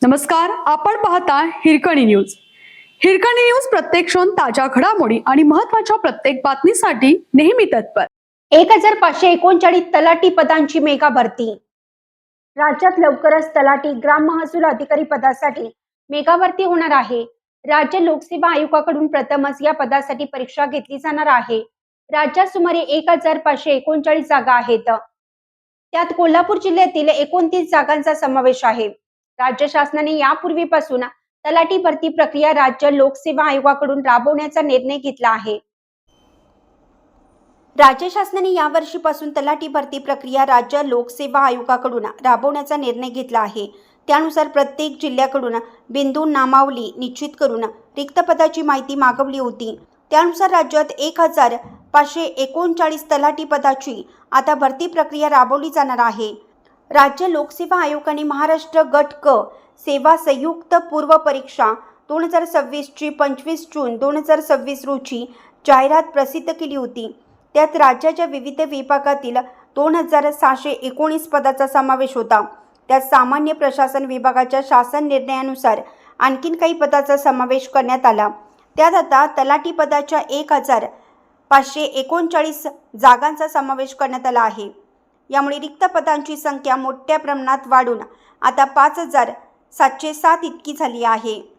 नमस्कार, आपण पाहता हिरकणी न्यूज. हिरकणी न्यूज प्रत्येक क्षण ताज्या घडामोडी आणि महत्त्वाच्या प्रत्येक बातमीसाठी नेहमी तत्पर. 1539 तलाठी पदांची मेगा भरती. राज्यात लवकरच तलाठी ग्राम महसूल अधिकारी पदासाठी मेगा भरती होणार आहे. राज्य लोकसेवा आयोगाकडून प्रथमच या पदासाठी परीक्षा घेतली जाणार आहे. राज्यात सुमारे 1539 जागा आहेत. त्यात कोल्हापूर जिल्ह्यातील 29 जागांचा समावेश आहे. राज्य शासनाने यापूर्वीपासून तलाठी भरती प्रक्रिया राज्य लोकसेवा आयोगाकडून राबवण्याचा निर्णय घेतला आहे. राज्य शासनाने यावर्षीपासून तलाठी भरती प्रक्रिया राज्य लोकसेवा आयोगाकडून राबवण्याचा निर्णय घेतला आहे. त्यानुसार प्रत्येक जिल्ह्याकडून बिंदू नामावली निश्चित करून रिक्त पदाची माहिती मागवली होती. त्यानुसार राज्यात 1539 तलाठी पदाची आता भरती प्रक्रिया राबवली जाणार आहे. राज्य लोकसेवा आयोगाने महाराष्ट्र गट क सेवा संयुक्त पूर्व परीक्षा 2026 ची 25 जून 2026 रोजी जाहिरात प्रसिद्ध केली होती. त्यात राज्याच्या विविध विभागातील 2619 पदाचा समावेश होता. त्यात सामान्य प्रशासन विभागाच्या शासन निर्णयानुसार आणखीन काही पदाचा समावेश करण्यात आला. त्यात आता तलाठी पदाच्या 1539 जागांचा समावेश करण्यात आला आहे. यामुळे रिक्त पदांची संख्या मोठ्या प्रमाणात वाढून आता 5707 इतकी झाली आहे.